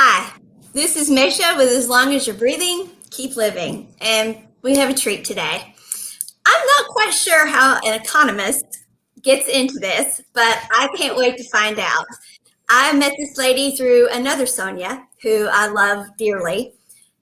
Hi, this is Misha with As Long as You're Breathing, Keep Living, and we have a treat today. I'm not quite sure how an economist gets into this, but I can't wait to find out. I met this lady through another Sonia, who I love dearly,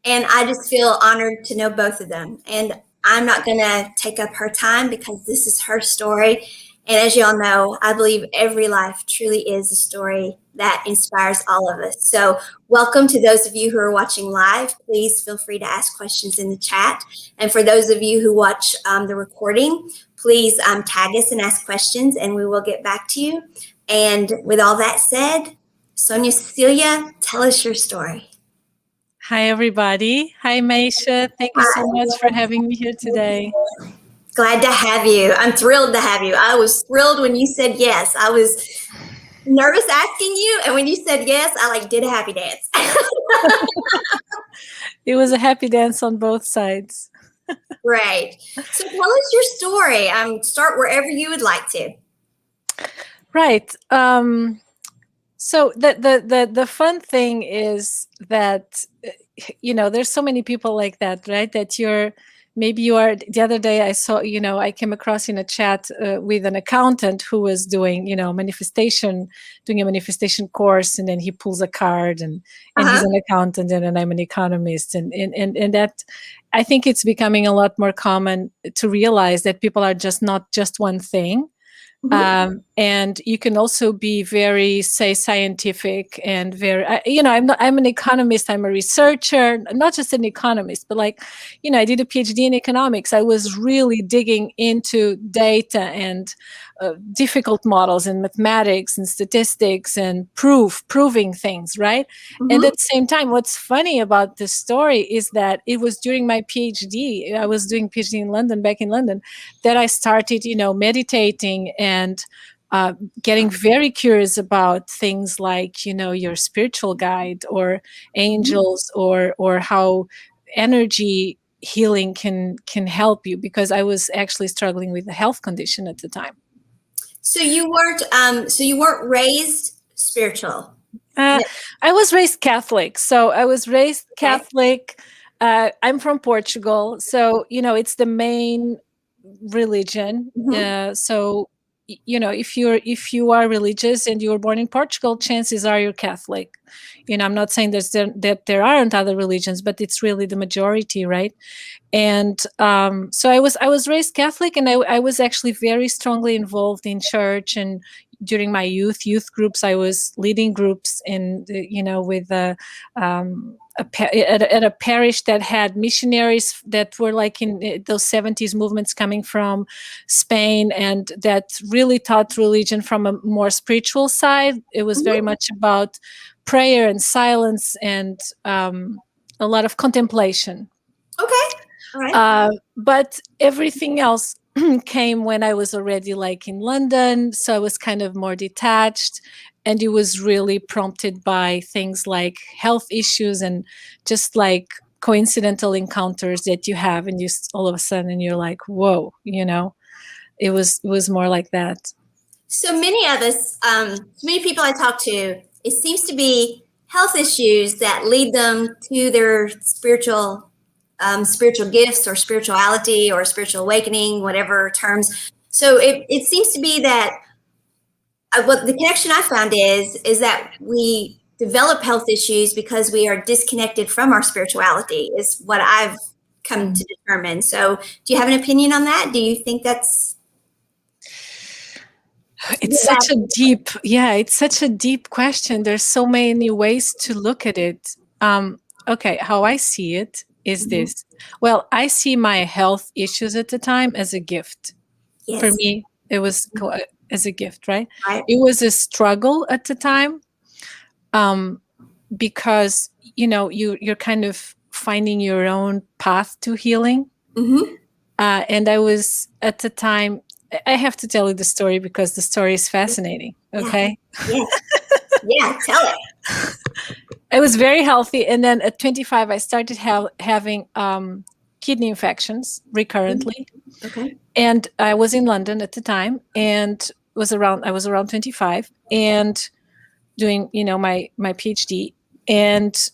and I just feel honored to know both of them. And I'm not going to take up her time because this is her story. And as you all know, I believe every life truly is a story that inspires all of us. So, welcome to those of you who are watching live. Please feel free to ask questions in the chat. And for those of you who watch the recording, please tag us and ask questions, and we will get back to you. And with all that said, Sonia Cecilia, tell us your story. Hi, everybody. Hi, Maisha. Thank you so much for having me here today. Glad to have you. I'm thrilled to have you. I was thrilled when you said yes. I was nervous asking you, and when you said yes, I did a happy dance. It was a happy dance on both sides. Right. So tell us your story. Start wherever you would like to. Right. So the fun thing is that there's so many people like that, right? That maybe you are. The other day I saw, I came across in a chat with an accountant who was doing, doing a manifestation course, and then he pulls a card and he's an accountant and I'm an economist. And that, I think it's becoming a lot more common to realize that people are not just one thing. Mm-hmm. And you can also be very, say, scientific and very, I'm an economist, I'm a researcher, not just an economist, but I did a PhD in economics. I was really digging into data and difficult models and mathematics and statistics and proving things, right? Mm-hmm. And at the same time, what's funny about this story is that it was during my PhD, I was doing PhD in London, back in London, that I started, meditating and getting very curious about things like, your spiritual guide or angels, or how energy healing can help you, because I was actually struggling with a health condition at the time. So you weren't raised spiritual? I was raised Catholic. So I was raised Catholic. I'm from Portugal. So, it's the main religion. Mm-hmm. So, if you are religious and you were born in Portugal, chances are you're Catholic. I'm not saying that there aren't other religions, but it's really the majority, right? And so I was raised Catholic, and I was actually very strongly involved in church. And during my youth groups, I was leading groups with at a parish that had missionaries that were in those 70s movements coming from Spain, and that really taught religion from a more spiritual side. It was very much about prayer and silence and a lot of contemplation. Okay. All right. But everything else came when I was already in London. So I was kind of more detached, and it was really prompted by things like health issues and just coincidental encounters that you have, and you all of a sudden you're like, whoa, it was more like that. So many of us, many people I talk to, it seems to be health issues that lead them to their spiritual gifts or spirituality or spiritual awakening, whatever terms. So it seems to be that what the connection I found is that we develop health issues because we are disconnected from our spirituality, is what I've come to determine. So do you have an opinion on that? Do you think that's... It's such a deep question. There's so many ways to look at it. Okay, how I see it is this. Well, I see my health issues at the time as a gift. Yes. For me, it was as a gift, right? It was a struggle at the time, because you're kind of finding your own path to healing. Mm-hmm. And I was at the time. I have to tell you the story because the story is fascinating. Okay. Yeah, tell it. I was very healthy, and then at 25, I started having kidney infections recurrently. Okay. And I was in London at the time, and I was around 25, and doing my PhD. and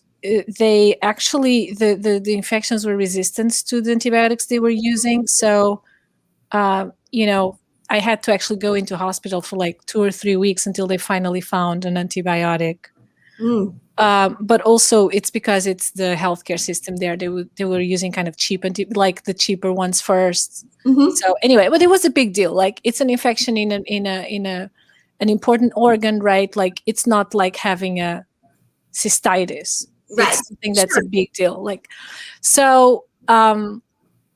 they actually the infections were resistant to the antibiotics they were using. So I had to actually go into hospital for like 2 or 3 weeks until they finally found an antibiotic. Mm. But also it's because it's the healthcare system there. They were using kind of cheap like the cheaper ones first. Mm-hmm. So anyway, but it was a big deal. Like it's an infection in an important organ, right? Like it's not like having a cystitis. Right. It's something that's a Sure. big deal. Like so, and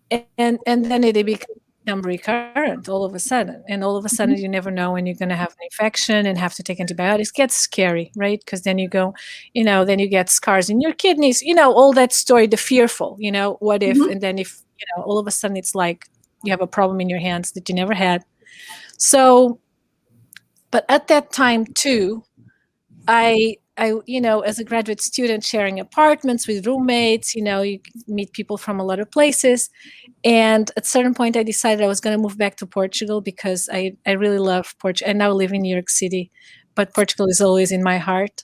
then it become recurrent all of a sudden, and all of a sudden you never know when you're going to have an infection and have to take antibiotics. It gets scary, right? Because then you go, then you get scars in your kidneys, all that story, the fearful, what if, Mm-hmm. and then if all of a sudden it's like you have a problem in your hands that you never had. So, but at that time too, I as a graduate student sharing apartments with roommates, you meet people from a lot of places. And at a certain point, I decided I was going to move back to Portugal because I really love Portugal. I now live in New York City, but Portugal is always in my heart.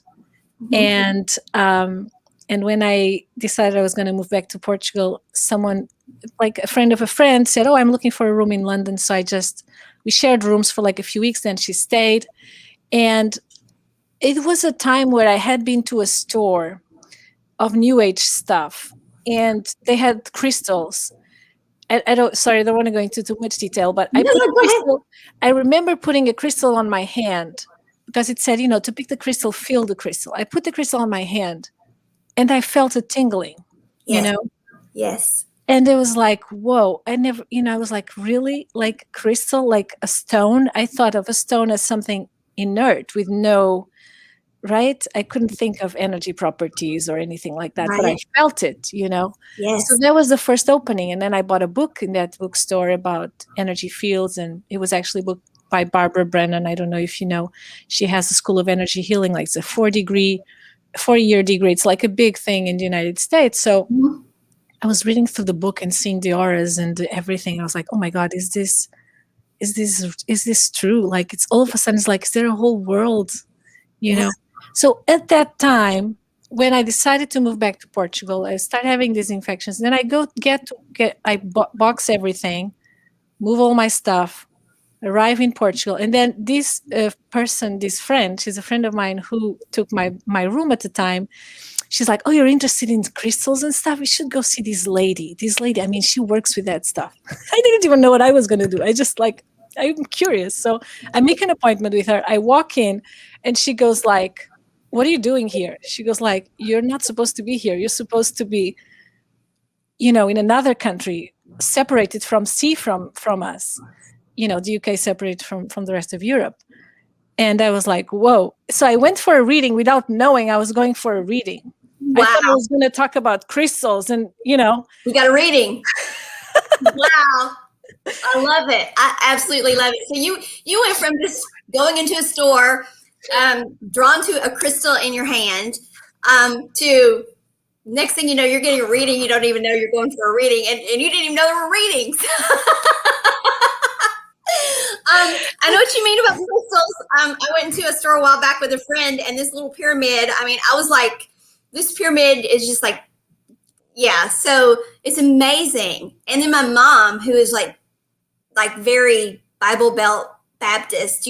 Mm-hmm. And when I decided I was going to move back to Portugal, someone, like a friend of a friend, said, "Oh, I'm looking for a room in London." So we shared rooms for like a few weeks. Then she stayed, and it was a time where I had been to a store of New Age stuff, and they had crystals. I don't. Sorry, I don't want to go into too much detail, but I No, put a no, go ahead. crystal. I remember putting a crystal on my hand because it said, to pick the crystal, feel the crystal. I put the crystal on my hand, and I felt a tingling. You Yes. know, Yes. and it was like, whoa! I never. I was like, really, like crystal, like a stone. I thought of a stone as something inert with no. Right? I couldn't think of energy properties or anything like that, but I Right. felt it. So Yes. that was the first opening. And then I bought a book in that bookstore about energy fields. And it was actually a book by Barbara Brennan. I don't know if you know, she has a school of energy healing, like it's a 4-year degree. It's like a big thing in the United States. So Mhm. I was reading through the book and seeing the auras and everything. I was like, oh my God, is this true? Like it's all of a sudden it's like, is there a whole world, you Yeah. know? So at that time, when I decided to move back to Portugal, I started having these infections. Then I box everything, move all my stuff, arrive in Portugal, and then this this friend, she's a friend of mine who took my room at the time. She's like, "Oh, you're interested in crystals and stuff? We should go see this lady. This lady, I mean, she works with that stuff." I didn't even know what I was going to do. I'm curious. So I make an appointment with her. I walk in and she goes like, "What are you doing here?" She goes like, "You're not supposed to be here. You're supposed to be, in another country, separated from from us. The UK separated from the rest of Europe." And I was like, whoa. So I went for a reading without knowing I was going for a reading. I Wow. thought I was going to talk about crystals and, We got a reading. Wow. I love it. I absolutely love it. So you went from just going into a store, drawn to a crystal in your hand, to next thing you know, you're getting a reading. You don't even know you're going for a reading, and you didn't even know there were readings. I know what you mean about crystals. I went into a store a while back with a friend, and this little pyramid. I mean, I was like, this pyramid is just like, yeah. So it's amazing. And then my mom, who is like very Bible Belt Baptist,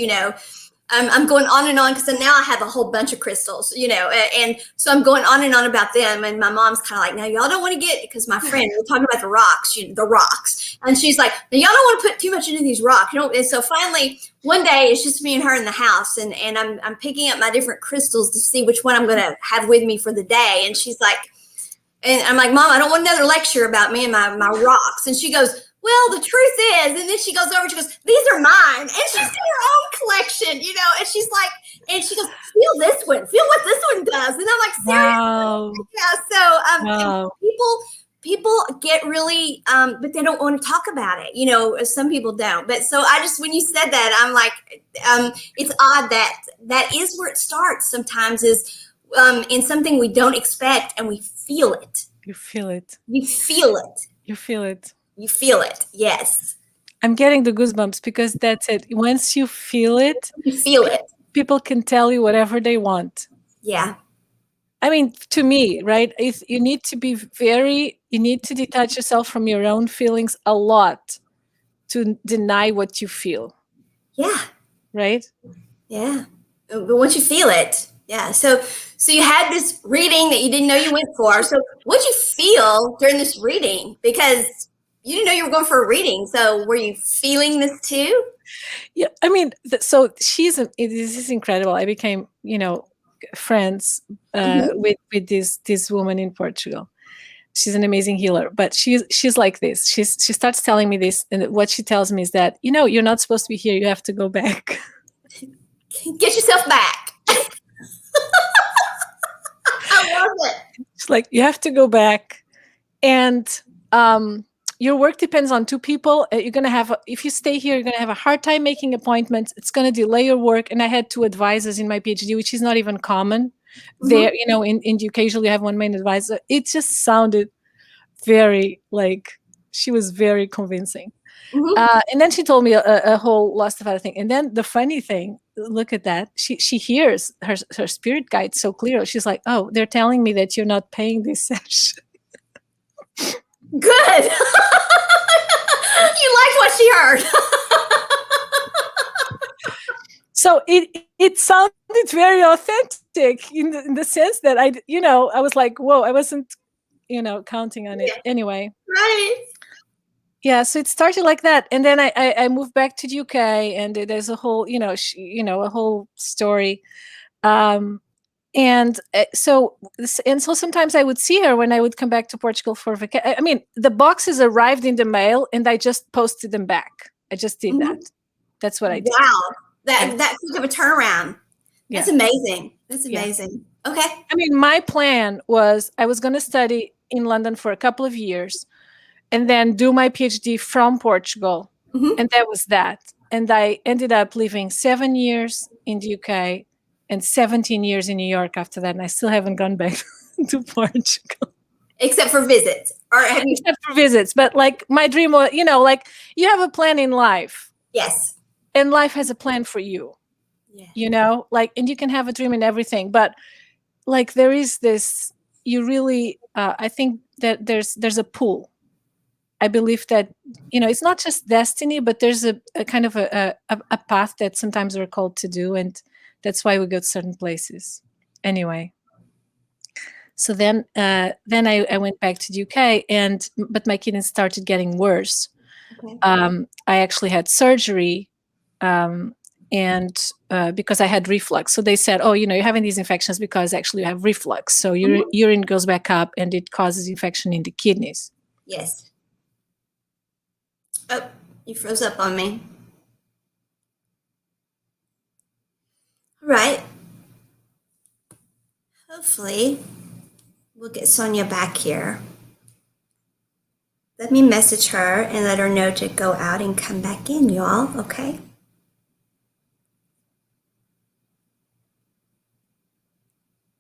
I'm going on and on because now I have a whole bunch of crystals, and so I'm going on and on about them. And my mom's kind of like, now y'all don't want to get, because my friend, we're talking about the rocks, the rocks. And she's like, now y'all don't want to put too much into these rocks. And so finally, one day it's just me and her in the house, and I'm picking up my different crystals to see which one I'm going to have with me for the day. And she's like, and I'm like, Mom, I don't want another lecture about me and my rocks. And she goes, well, the truth is, and then she goes over and she goes, these are mine. And she's in her own collection, and she's like, and she goes, feel this one, feel what this one does. And I'm like, seriously? wow. Yeah. So Wow. people get really, but they don't want to talk about it. Some people don't. But so when you said that, I'm like, it's odd that is where it starts sometimes, is in something we don't expect, and we feel it. You feel it. You feel it. You feel it. You feel it. Yes. I'm getting the goosebumps because that's it. Once you feel it, You feel it. people can tell you whatever they want. Yeah. I mean, to me, right? You need to be you need to detach yourself from your own feelings a lot to deny what you feel, Yeah. right? Yeah. But once you feel it, yeah. So you had this reading that you didn't know you went for. So what did you feel during this reading? Because you didn't know you were going for a reading. So were you feeling this too? Yeah, I mean, so this is incredible. I became, friends Mm-hmm. with this woman in Portugal. She's an amazing healer, but she's like this. She starts telling me this, and what she tells me is that, you're not supposed to be here. You have to go back. Get yourself back. I love it. It's like you have to go back, and your work depends on two people. You're gonna have if you stay here, you're gonna have a hard time making appointments. It's gonna delay your work. And I had two advisors in my PhD, which is not even common. There, Mm-hmm. in UK, usually you have one main advisor. It just sounded very like she was very convincing. Mm-hmm. And then she told me a whole lots of other things. And then the funny thing, look at that. She hears her spirit guide so clear. She's like, "Oh, they're telling me that you're not paying this session." Good. You liked what she heard. So it sounded very authentic in the sense that I was like, whoa, I wasn't counting on it Yeah, anyway. right. Yeah, so it started like that, and then I moved back to the UK, and there's a whole a whole story. Um, and so sometimes I would see her when I would come back to Portugal for vacation. I mean, the boxes arrived in the mail, and I just posted them back. I just did Mm-hmm. that. That's what I did. Wow. Yeah, That quick of a turnaround. That's yeah, amazing. That's yeah. amazing. Okay. I mean, my plan was I was going to study in London for a couple of years and then do my PhD from Portugal. Mm-hmm. And that was that. And I ended up living 7 years in the UK and 17 years in New York after that. And I still haven't gone back to Portugal, Except for visits. Or have you? except for visits. But like my dream was, like you have a plan in life Yes. and life has a plan for you, Yeah. and you can have a dream in everything. But like there is this, you really, I think that there's a pull. I believe that it's not just destiny, but there's a kind of a path that sometimes we're called to do, and that's why we go to certain places. Anyway, so then I went back to the UK, but my kidneys started getting worse. Okay. I actually had surgery, um, and because I had reflux, so they said, "Oh, you're having these infections because actually you have reflux, so your Mhm. urine goes back up, and it causes infection in the kidneys." Yes. Oh, you froze up on me. All right. Hopefully, we'll get Sonia back here. Let me message her and let her know to go out and come back in, y'all. Okay.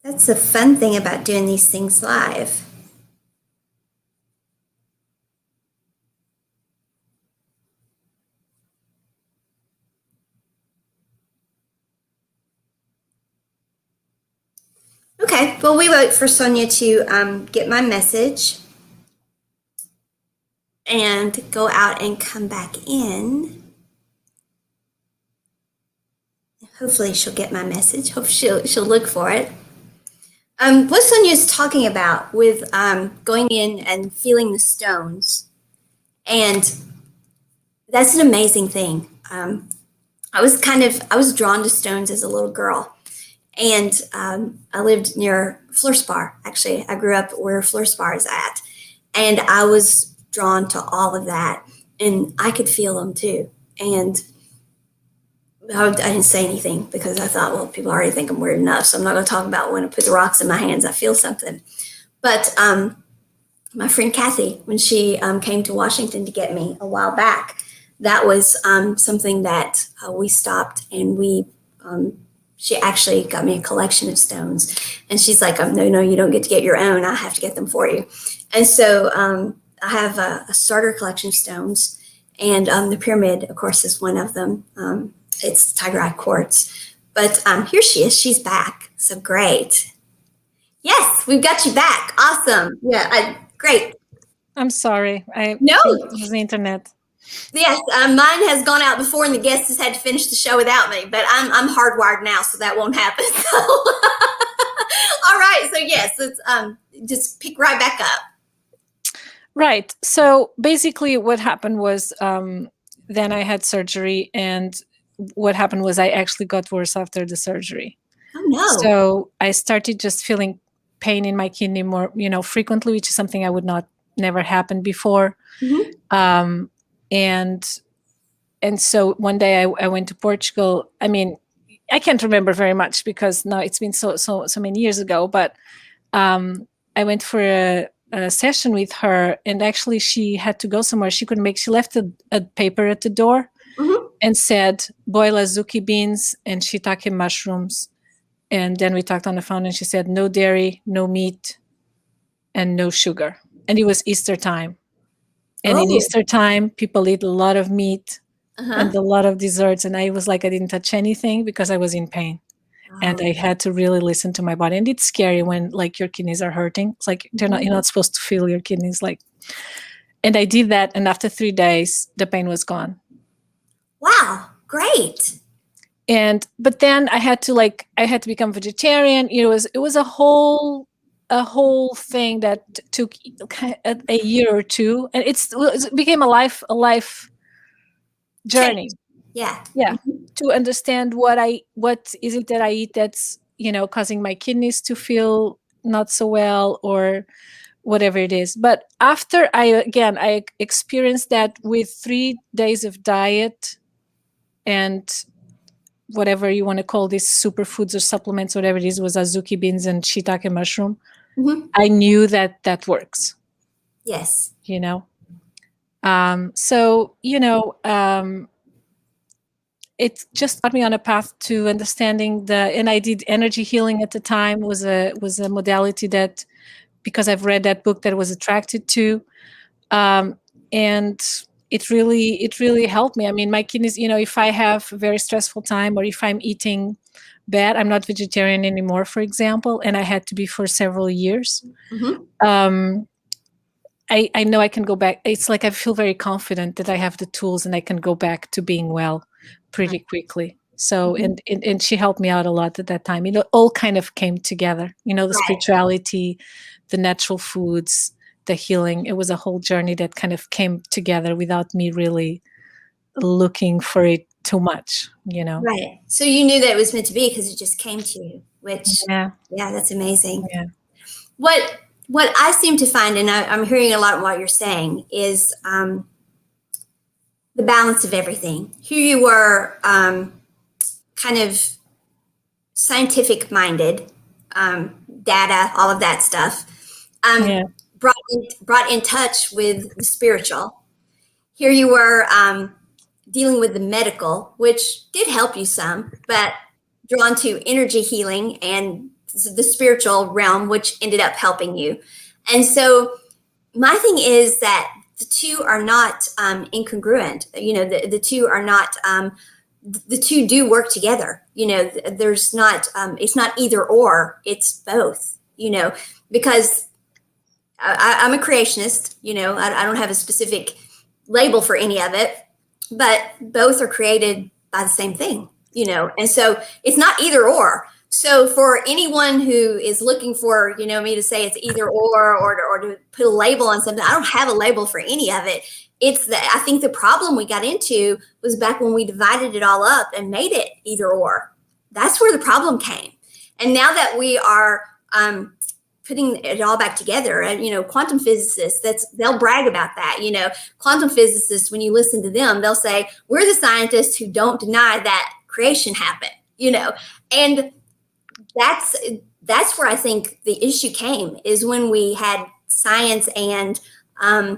That's the fun thing about doing these things live. Okay. Well, we wait for Sonia to get my message and go out and come back in. Hopefully, she'll get my message. Hope she'll look for it. What Sonia is talking about with going in and feeling the stones, and that's an amazing thing. I was drawn to stones as a little girl, and I lived near Fluorspar. Actually, I grew up where Fluorspar is at, and I was drawn to all of that, and I could feel them too. And I didn't say anything because I thought, well, people already think I'm weird enough, so I'm not going to talk about when I put the rocks in my hands, I feel something. But my friend Kathy, when she came to Washington to get me a while back, that was something that we stopped and she actually got me a collection of stones. And she's like, no, you don't get to get your own. I have to get them for you. And so I have a starter collection of stones. And the pyramid, of course, is one of them. It's tiger eye quartz. But here she is. She's back. So great. Yes, we've got you back. Awesome. Yeah, great. I'm sorry. I No, think it was the internet. yes, mine has gone out before, and the guest has had to finish the show without me. But I'm hardwired now, so that won't happen. So, all right. So yes, let's just pick right back up. Right. So basically, what happened was then I had surgery, and what happened was I actually got worse after the surgery. Oh no. So I started just feeling pain in my kidney more, frequently, which is something I would not never happened before. Mm-hmm. Um, and and so one day I went to Portugal. I mean, I can't remember very much because now it's been so many years ago. But I went for a session with her, and actually she had to go somewhere. She couldn't make. She left a paper at the door Mm-hmm. and said, "Boil azuki beans and shiitake mushrooms." And then we talked on the phone, and she said, "No dairy, no meat, and no sugar." And it was Easter time. And in Oh. Easter time, people eat a lot of meat Uh-huh. and a lot of desserts. And I was like, I didn't touch anything because I was in pain. And Oh. I had to really listen to my body. And it's scary when like your kidneys are hurting. It's like you're not supposed to feel your kidneys like. And I did that, and after 3 days, the pain was gone. Wow. Great. But then I had to become vegetarian. It was a whole thing that took a year or two, and it became a life journey. Change. Yeah. Yeah, to understand what is it that I eat that's causing my kidneys to feel not so well, or whatever it is. But after I experienced that with 3 days of diet and whatever you want to call these superfoods or supplements, whatever it is, was azuki beans and shiitake mushroom. Mm-hmm. I knew that works. Yes. So it just got me on a path to understanding and I did energy healing at the time. Was a modality that, because I've read that book, that I was attracted to. And it really helped me. I mean, my kidneys, if I have a very stressful time, or if I'm eating bad, I'm not vegetarian anymore, for example, and I had to be for several years. Mm-hmm. I know I can go back. It's like I feel very confident that I have the tools and I can go back to being well pretty quickly. So, Mm-hmm. and she helped me out a lot at that time. It all kind of came together, the Right. spirituality, the natural foods, the healing. It was a whole journey that kind of came together without me really looking for it too much. Right. So you knew that it was meant to be because it just came to you, which, Yeah. yeah, that's amazing. Yeah. What I seem to find, and I'm hearing a lot of what you're saying, is the balance of everything. Here you were, kind of scientific minded, data, all of that stuff, Yeah. brought in touch with the spiritual. Here you were, dealing with the medical, which did help you some, but drawn to energy healing and the spiritual realm, which ended up helping you. And so my thing is that the two are not incongruent. The two are not. The two do work together. There's not. It's not either or. It's both. Because I'm a creationist. I don't have a specific label for any of it, but both are created by the same thing. And so it's not either or. So for anyone who is looking for, me to say it's either or to put a label on something, I don't have a label for any of it. It's that I think the problem we got into was back when we divided it all up and made it either or. That's where the problem came. And now that we are putting it all back together, and quantum physicists, they'll brag about that. Quantum physicists, when you listen to them, they'll say, we're the scientists who don't deny that creation happened. And that's where I think the issue came, is when we had science and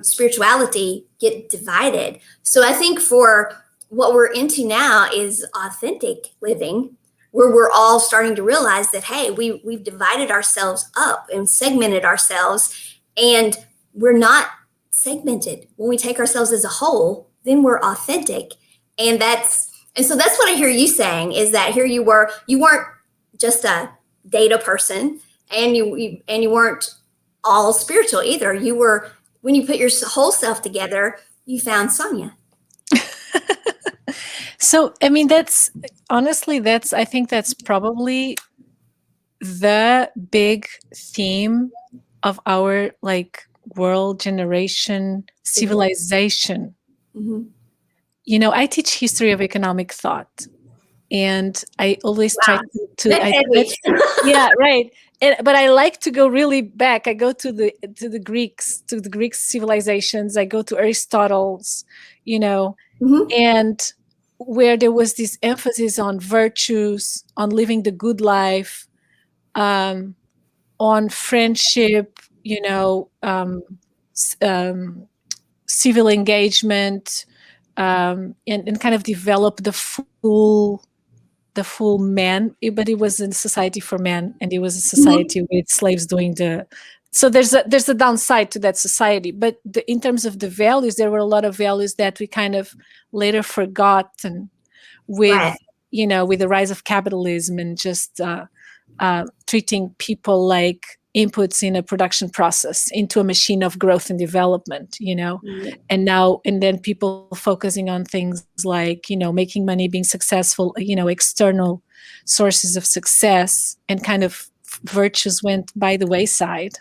spirituality get divided. So I think for what we're into now is authentic living, where we're all starting to realize that, hey, we've divided ourselves up and segmented ourselves, and we're not segmented. When we take ourselves as a whole, then we're authentic. And so that's what I hear you saying, is that here you weren't just a data person and you weren't all spiritual either. You were, when you put your whole self together, you found Sonia. So, I mean, that's honestly, I think that's probably the big theme of our like world, generation, civilization. Mm-hmm. You know, I teach history of economic thought, and I always try Wow, to that's heavy. yeah, right. But I like to go really back. I go to the Greeks, to the Greek civilizations. I go to Aristotle's, you know, Mm-hmm. and where there was this emphasis on virtues, on living the good life, um, on friendship, you know, civil engagement, and kind of develop the full man. But it was a society for men, and it was a Mm-hmm. society with slaves doing the. So there's a downside to that society, but in terms of the values, there were a lot of values that we kind of later forgot, and Right. with with the rise of capitalism and just treating people like inputs in a production process into a machine of growth and development, and then people focusing on things like making money, being successful, external sources of success, and kind of virtues went by the wayside,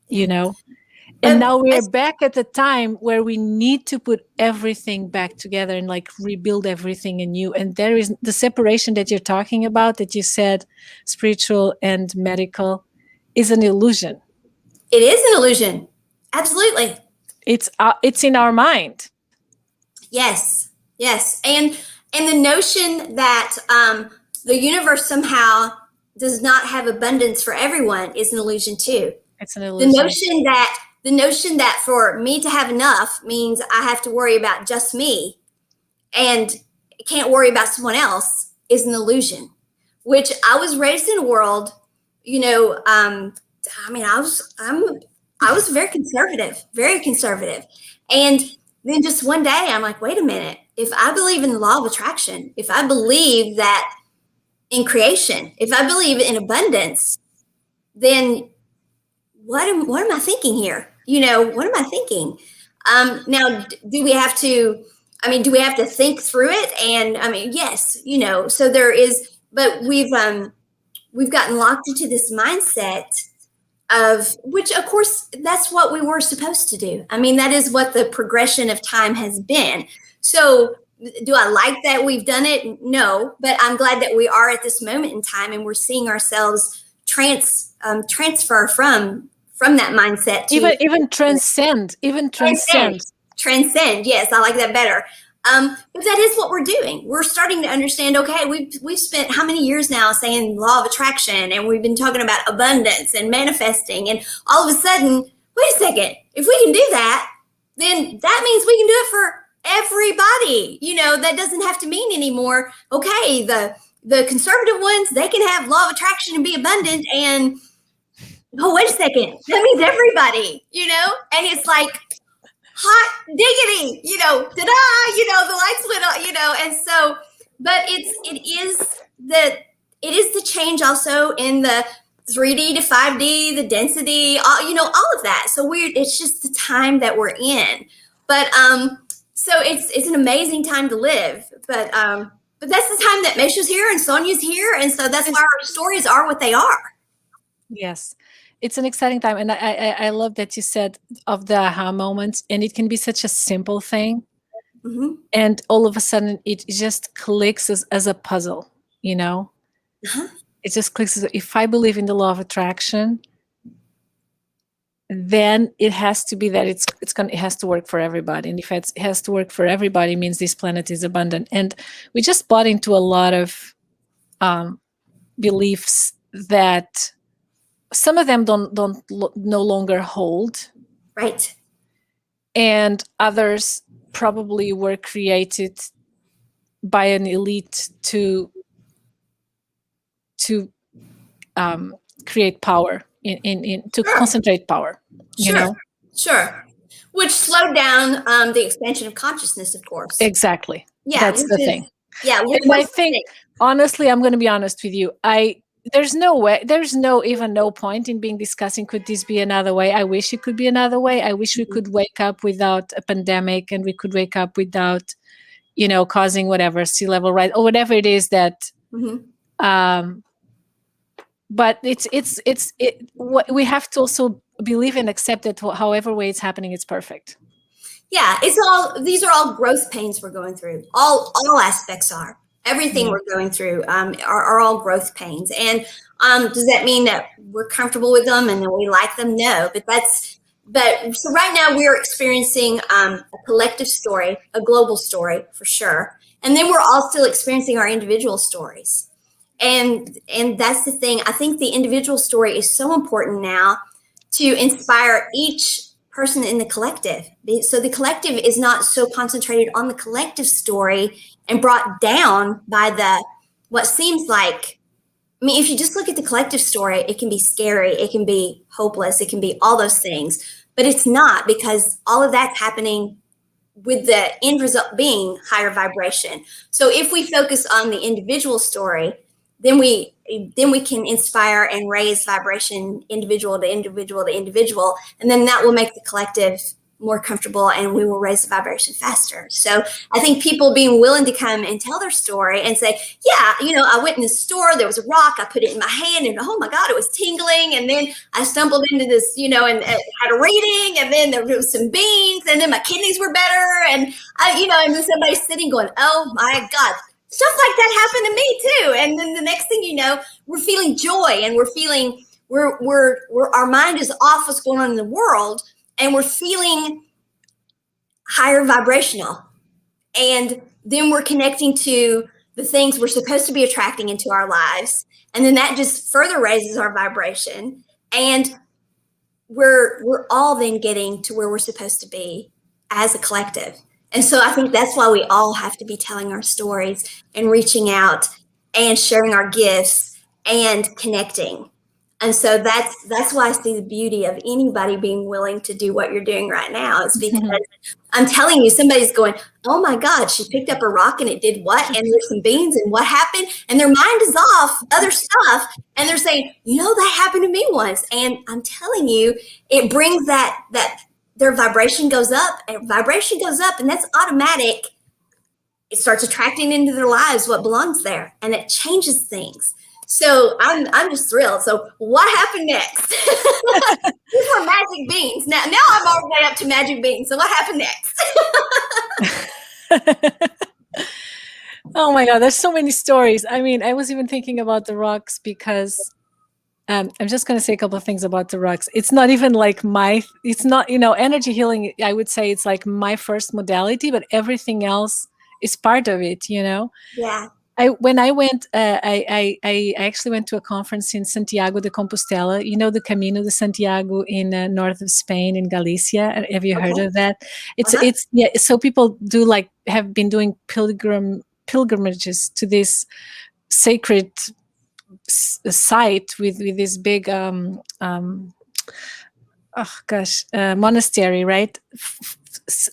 Yeah. and But now we're back at the time where we need to put everything back together and like rebuild everything anew. And there is the separation that you're talking about, that you said spiritual and medical, is an illusion. it is an illusion. Absolutely. It's in our mind. Yes. Yes. And the notion that the universe somehow does not have abundance for everyone is an illusion too. It's an The illusion. notion that for me to have enough means I have to worry about just me and can't worry about someone else is an illusion. Which I was raised in a world, I mean, I was very conservative, and then just one day I'm like, wait a minute. If I believe in the law of attraction, if I believe that in creation, if I believe in abundance, then what am I thinking here? What am I thinking? Now, do we have to? I mean, do we have to think through it? And I mean, yes, So there is, but we've gotten locked into this mindset of which, of course, that's what we were supposed to do. I mean, that is what the progression of time has been. So, do I like that we've done it? No, but I'm glad that we are at this moment in time, and we're seeing ourselves transfer from that mindset to Even transcend. transcend. Yes, I like that better. But that is what we're doing. We're starting to understand. Okay, we've spent how many years now saying law of attraction, and we've been talking about abundance and manifesting, and all of a sudden, wait a second. If we can do that, then that means we can do it for everybody. That doesn't have to mean anymore. Okay, the conservative ones, they can have law of attraction and be abundant, and oh, wait a second, that means everybody. And it's like hot diggity, ta-da, the lights went on, and so, but it is the change also in the 3D to 5D, the density, all of that. So it's just the time that we're in. But so it's an amazing time to live. But that's the time that Mesha's here and Sonia's here, and so that's why our stories are what they are. Yes, it's an exciting time, and I love that you said of the aha moments, and it can be such a simple thing, and all of a sudden it just clicks as a puzzle. It just clicks. If I believe in the law of attraction, then it has to be that it has to work for everybody, and if it has to work for everybody, it means this planet is abundant. And we just bought into a lot of beliefs that some of them don't no longer hold, right? And others probably were created by an elite to create power, to concentrate power. Sure. Which slowed down the expansion of consciousness, of course. Exactly. Yeah, that's the thing. Yeah, and I think, honestly, I'm going to be honest with you. I there's no way, there's no point in being discussing, could this be another way? I wish it could be another way. I wish we could wake up without a pandemic, and we could wake up without, causing whatever sea level rise or whatever it is that. Um, but we have to also believe and accept that however way it's happening, it's perfect. Yeah, these are all growth pains we're going through. All aspects are. Everything we're going through are all growth pains. And does that mean that we're comfortable with them and that we like them? No, but so right now we're experiencing a collective story, a global story for sure. And then we're all still experiencing our individual stories. And that's the thing. I think the individual story is so important now to inspire each person in the collective. So the collective is not so concentrated on the collective story and brought down by what seems like, I mean, if you just look at the collective story, it can be scary, it can be hopeless, it can be all those things, but it's not, because all of that's happening with the end result being higher vibration. So if we focus on the individual story, then we can inspire and raise vibration individual to individual to individual, and then that will make the collective more comfortable, and we will raise the vibration faster. So I think people being willing to come and tell their story and say, yeah, I went in the store, there was a rock, I put it in my hand, and oh my God, it was tingling, and then I stumbled into this, and had a reading, and then there was some beans, and then my kidneys were better, and and then somebody's sitting going, oh my God, stuff like that happened to me too. And then the next thing you know, we're feeling joy, and we're feeling our mind is off what's going on in the world, and we're feeling higher vibrational. And then we're connecting to the things we're supposed to be attracting into our lives. And then that just further raises our vibration. And we're all then getting to where we're supposed to be as a collective. And so I think that's why we all have to be telling our stories and reaching out and sharing our gifts and connecting. And so that's why I see the beauty of anybody being willing to do what you're doing right now. Is because I'm telling you, somebody's going, oh my God, she picked up a rock and it did what? And there's some beans and what happened? And their mind is off other stuff. And they're saying, that happened to me once. And I'm telling you, it brings that their vibration goes up, and vibration goes up, and that's automatic. It starts attracting into their lives what belongs there, and it changes things. So I'm just thrilled. So what happened next? These were magic beans. Now I'm all the way up to magic beans. So what happened next? Oh my God, there's so many stories. I mean, I was even thinking about the rocks because I'm just going to say a couple of things about the rocks. It's not even like it's not, energy healing, I would say it's like my first modality, but everything else is part of it, Yeah. When I went, I actually went to a conference in Santiago de Compostela, the Camino de Santiago in north of Spain, in Galicia. Have you heard of that? It's yeah. So people have been doing pilgrimages to this sacred site with this big monastery, right?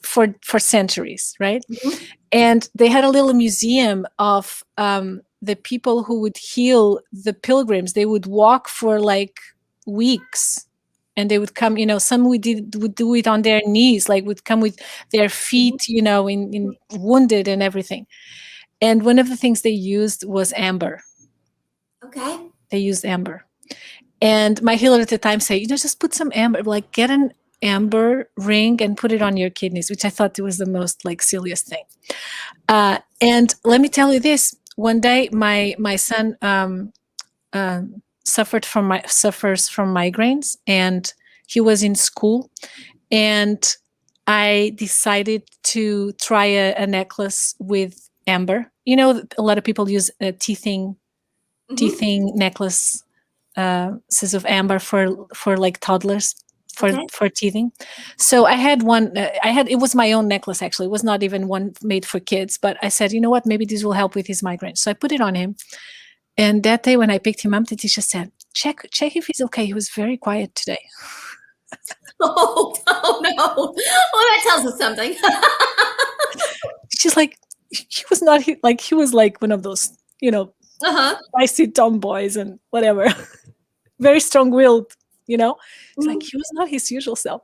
For centuries, right? Mm-hmm. And they had a little museum of the people who would heal the pilgrims. They would walk for like weeks, and they would come. Some would do it on their knees, would come with their feet, in wounded and everything. And one of the things they used was amber. Okay. They used amber, and my healer at the time said, just put some amber, get an amber ring and put it on your kidneys, which I thought it was the most silliest thing. And let me tell you this: one day, my son suffers from migraines, and he was in school, and I decided to try a necklace with amber. A lot of people use a teething necklace, says of amber for toddlers. For teething. So I had one, it was my own necklace, actually. It was not even one made for kids, but I said, you know what, maybe this will help with his migraine. So I put it on him. And that day when I picked him up, the teacher said, check if he's okay. He was very quiet today. Oh no. Well, that tells us something. She's like, he was not, he was like one of those, Uh-huh. Feisty tomboys and whatever. Very strong-willed, you know? It's like Mhm. he was not his usual self.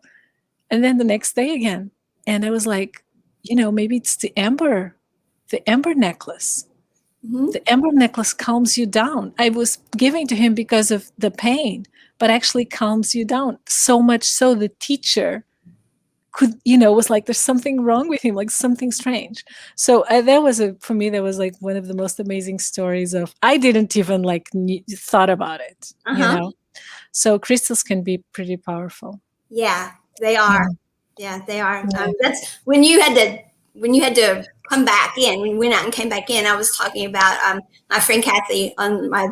And then the next day again. And I was like, maybe it's the amber necklace. Mhm. The amber necklace calms you down. I was giving to him because of the pain, but actually calms you down. So much so the teacher was like, there's something wrong with him, like something strange. So for me, that was like one of the most amazing stories of, I didn't even like thought about it. Uh-huh. So crystals can be pretty powerful. Yeah, they Yeah. are. Yeah, they are. Yeah. That's when you had to come back in. When you went out and came back in, I was talking about my friend Kathy on my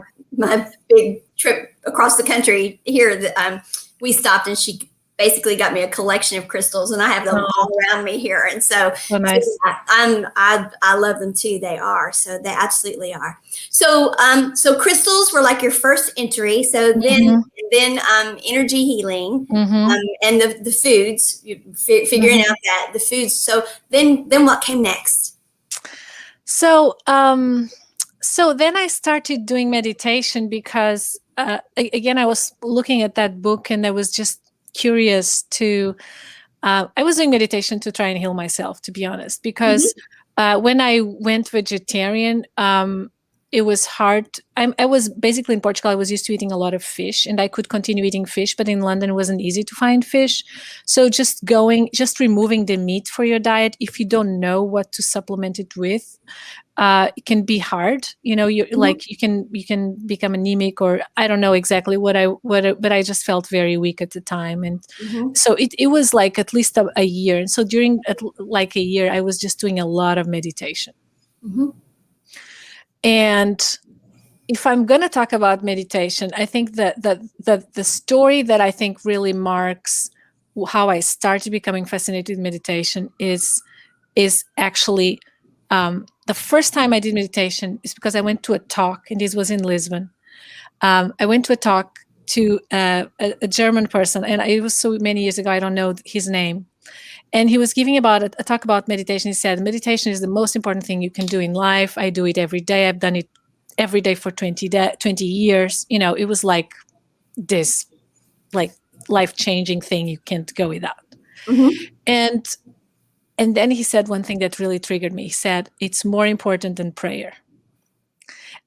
big trip across the country here. That we stopped, and she basically got me a collection of crystals, and I have them Oh, all around me here. And so, so nice. I love them too. They are. So they absolutely are. So crystals were like your first entry. So then Hmm. energy healing, Hmm. and the foods, figuring Hmm. out that the foods. So then what came next? So, so then I started doing meditation because, again, I was looking at that book and I was just curious to. I was doing meditation to try and heal myself, to be honest, because Hmm. when I went vegetarian, it was hard. I was basically in Portugal. I was used to eating a lot of fish, and I could continue eating fish, but in London, it wasn't easy to find fish. So just removing the meat for your diet, if you don't know what to supplement it with, it can be hard. You Hmm. like you can become anemic, or I don't know exactly but I just felt very weak at the time, and Hmm. so it was like at least a year. And so during like a year, I was just doing a lot of meditation. Hmm. And if I'm going to talk about meditation, I think that the story that I think really marks how I started becoming fascinated with meditation is actually, the first time I did meditation is because I went to a talk, and this was in Lisbon. I went to a talk to a German person, and it was so many years ago, I don't know his name. And he was giving about a talk about meditation. He said, meditation is the most important thing you can do in life. I do it every day. I've done it every day for 20 years. It was like this, like, life-changing thing you can't go without. Hmm. And and then he said one thing that really triggered me. He said, it's more important than prayer.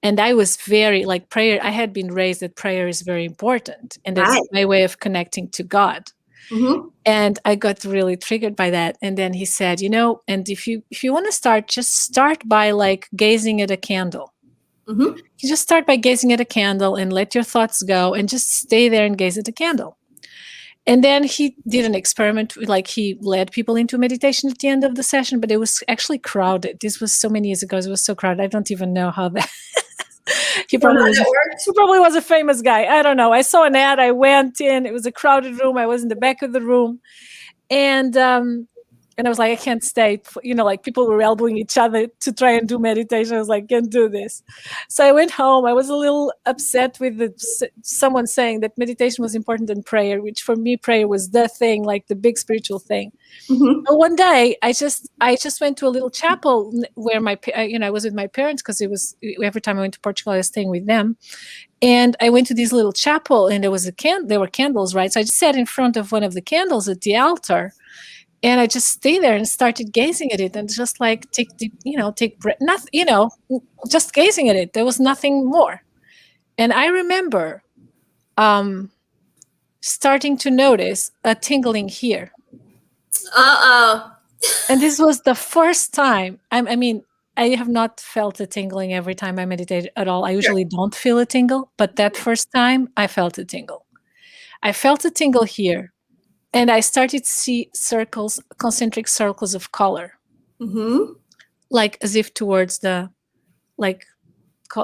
And I was very like, prayer. I had been raised that prayer is very important, and that's Right. my way of connecting to God. Hmm. And I got really triggered by that. And then he said, and if you want to start, just start by like gazing at a candle. Hmm. You just start by gazing at a candle and let your thoughts go and just stay there and gaze at the candle. And then he did an experiment, like he led people into meditation at the end of the session, but it was actually crowded. This was so many years ago. It was so crowded. I don't even know how that. he You know probably how was. that He works? probably was a famous guy. I don't know. I saw an ad. I went in. It was a crowded room. I was in the back of the room, and I was like, I can't stay. Like people were elbowing each other to try and do meditation. I was like, can't do this. So I went home. I was a little upset with someone saying that meditation was important than prayer, which for me, prayer was the thing, like the big spiritual thing. Hmm. But one day, I just went to a little chapel where I was with my parents, because it was every time I went to Portugal, I was staying with them. And I went to this little chapel, and there were candles, right? So I just sat in front of one of the candles at the altar, and I just stayed there and started gazing at it, and just like take deep, take breath, nothing, just gazing at it. There was nothing more. And I remember um, starting to notice a tingling here. Uh-oh. And this was the first time. I mean, I have not felt a tingling every time I meditate at all. I Sure. usually don't feel a tingle, but that first time I felt a tingle. I felt a tingle here, and I started to see circles, concentric circles of color, Hmm. like as if towards the, like,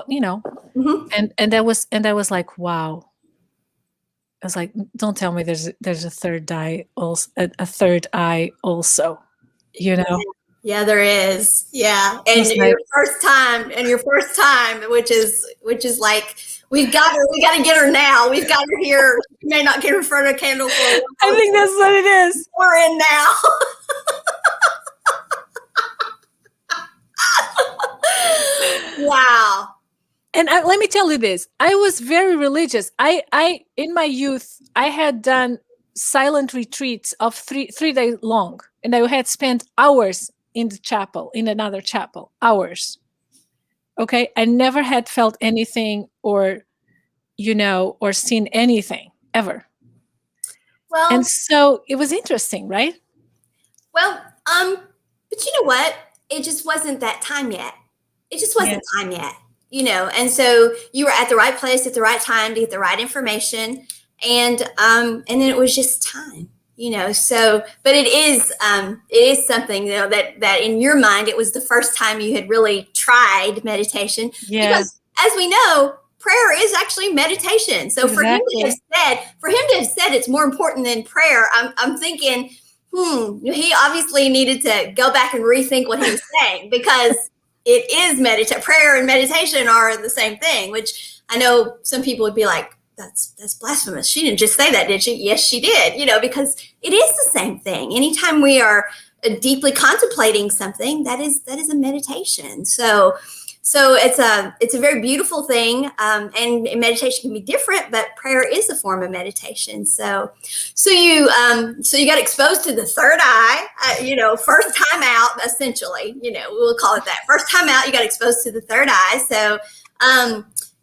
you know, Hmm. and I was like, wow. I was like, don't tell me there's a third eye also, a third eye also, you know. Yeah, there is. Yeah, I and was like, which is like we got to get her now. We've got her here. We may not get her in front of a candle for a I while. think that's what it is. We're in now. Wow. And let me tell you this: I was very religious. I in my youth, I had done silent retreats of three days long, and I had spent hours in the chapel, in another chapel, hours. Okay, I never had felt anything, or or seen anything ever. And Well, so it was interesting, right? well, but you know what? It just wasn't that time yet. It just Yeah. wasn't time yet, and so you were at the right place at the right time to get the right information, and then it was just time, So, but it is something, that in your mind it was the first time you had really tried meditation, Yeah, because as we know, prayer is actually meditation. So exactly. for him to have said it's more important than prayer, I'm thinking, he obviously needed to go back and rethink what he was saying, because it is meditation. Prayer and meditation are the same thing, which I know some people would be like, that's blasphemous. She didn't just say that, did she? Yes, she did, because it is the same thing. Anytime we are deeply contemplating something, that is a meditation. So it's a very beautiful thing, and meditation can be different, but prayer is a form of meditation. So you got exposed to the third eye, first time out, essentially. We'll call it that. First time out, you got exposed to the third eye. So,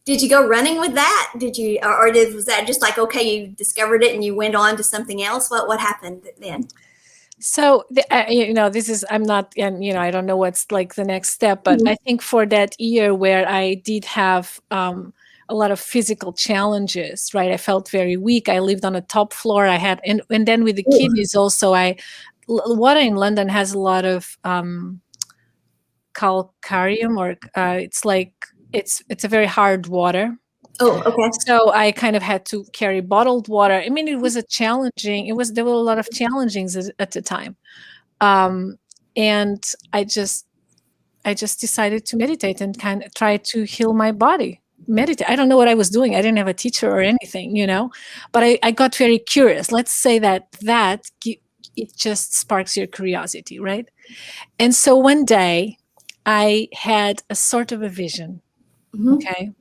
did you go running with that? Did you, was that just like, okay, you discovered it and you went on to something else? What happened then? So, this is, I'm not, and, I don't know what's like the next step, but I think for that year where I did have a lot of physical challenges, right? I felt very weak. I lived on a top floor. I had, and then with the kidneys also, water in London has a lot of calcarium, or it's a very hard water. Oh, okay. So I kind of had to carry bottled water. I mean, there were a lot of challengings at the time. And I just decided to meditate and kind of try to heal my body. Meditate. I don't know what I was doing. I didn't have a teacher or anything, but I got very curious. Let's say that it just sparks your curiosity, right? And so one day I had a sort of a vision. Mm-hmm. Okay.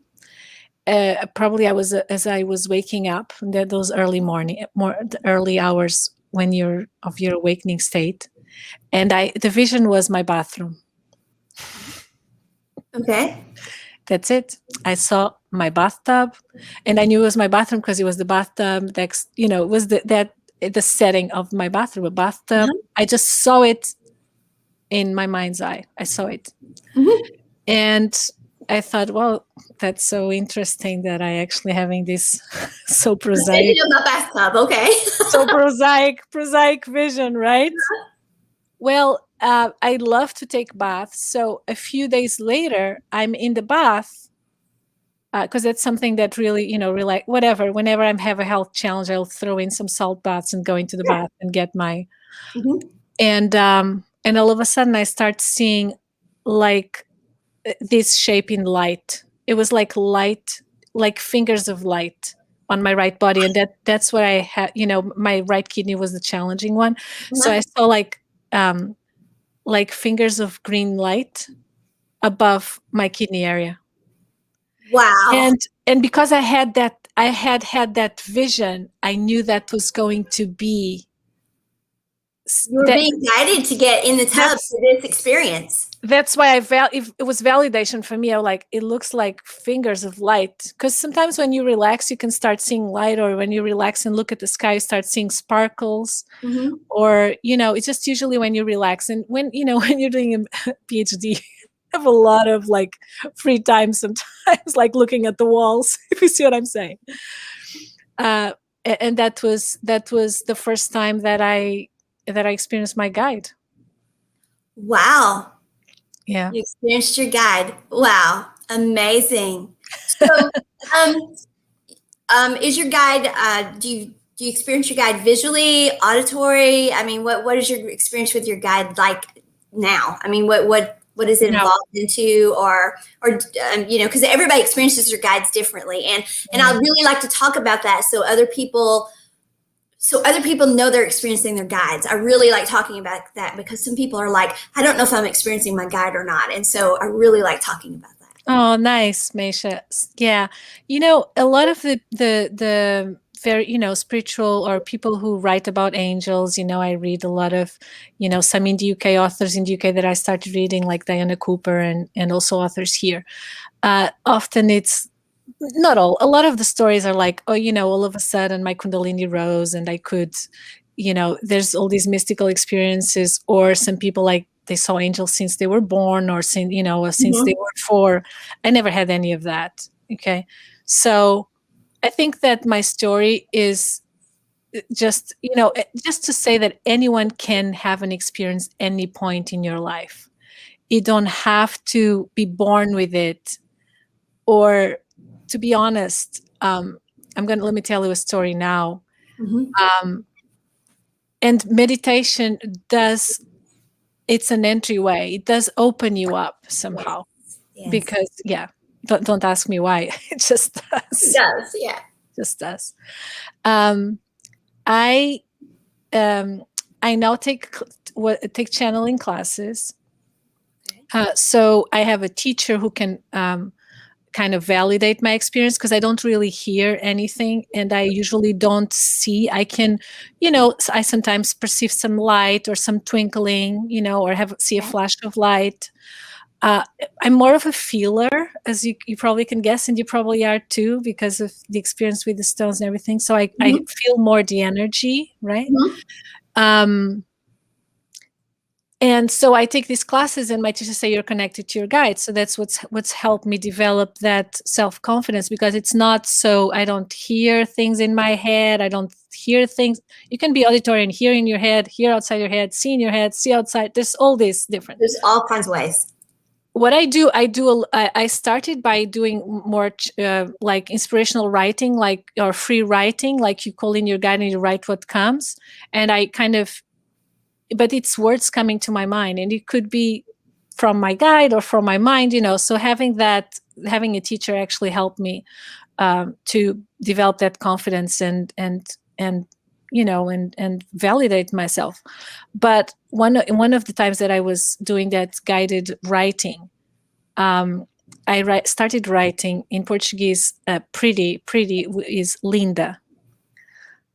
Probably as I was waking up, those early hours when you're of your awakening state, and the vision was my bathroom. Okay. That's it. I saw my bathtub, and I knew it was my bathroom because it was the bathtub next. It was the setting of my bathroom, a bathtub. Uh-huh. I just saw it in my mind's eye. I saw it, Mm-hmm. and I thought, well, that's so interesting that I actually having this so prosaic, Thinking of my bathtub. Okay. so prosaic vision, right? Well, I love to take baths. So a few days later, I'm in the bath because that's something that really, really, whatever. Whenever I have a health challenge, I'll throw in some salt baths and go into the bath and get my Mm-hmm. and all of a sudden I start seeing like this shape in light. It was like light, like fingers of light on my right body, and that's what I had. My right kidney was the challenging one, so I saw like fingers of green light above my kidney area. Wow. And because I had that vision, I knew that was going to be You were that. being guided to get in the tub That's for this experience. that's why if it was validation for me. I was like, it looks like fingers of light, because sometimes when you relax you can start seeing light, or when you relax and look at the sky you start seeing sparkles, Mm-hmm. or it's just usually when you relax, and when when you're doing a PhD you have a lot of like free time sometimes, like looking at the walls, if you see what I'm saying. And that was the first time that I experienced my guide. Wow. Yeah. You experienced your guide. Wow. Amazing. So, um, is your guide, do you experience your guide visually, auditory? I mean, what is your experience with your guide like now? I mean, what is it No. involved into, or because everybody experiences their guides differently, and I'd really like to talk about that, so other people know they're experiencing their guides. I really like talking about that, because some people are like, I don't know if I'm experiencing my guide or not, and so I really like talking about that. Oh, nice, Mesha. Yeah. A lot of the very, spiritual or people who write about angels, I read a lot of, some in the UK, authors in the UK that I started reading, like Diana Cooper and also authors here. Often it's not all. A lot of the stories are like, oh, all of a sudden my Kundalini rose and I could, there's all these mystical experiences, or some people like they saw angels since they were born, or since, or since they Hmm. were four. I never had any of that. Okay. So I think that my story is just, just to say that anyone can have an experience any point in your life. You don't have to be born with it, or to be honest, let me tell you a story now. Hmm. Um, and meditation does, it's an entryway. It does open you up Yes. somehow, Yes. because, yeah, don't ask me why. It just It does. does. Yeah. Just does. Um, I um, I now take channeling classes. Okay. So I have a teacher who can kind of validate my experience, because I don't really hear anything, and I usually don't see. I can, I sometimes perceive some light or some twinkling, or see a Okay. flash of light. Uh, I'm more of a feeler, as you probably can guess, and you probably are too, because of the experience with the stones and everything. So I Hmm. feel more the energy, right? Hmm. Um, and so I take these classes, and my teachers say you're connected to your guide. So that's what's helped me develop that self-confidence, because it's not so I don't hear things in my head. I don't hear things. You can be auditory and hear in your head, hear outside your head, see in your head, see outside. There's all this different. There's all kinds of ways. What I started by doing more like inspirational writing, like, or free writing, like you call in your guide and you write what comes. And I kind of, but it's words coming to my mind, and it could be from my guide or from my mind, so having a teacher actually helped me to develop that confidence, and and validate myself. But one of the times that I was doing that guided writing, started writing in Portuguese. Pretty is linda,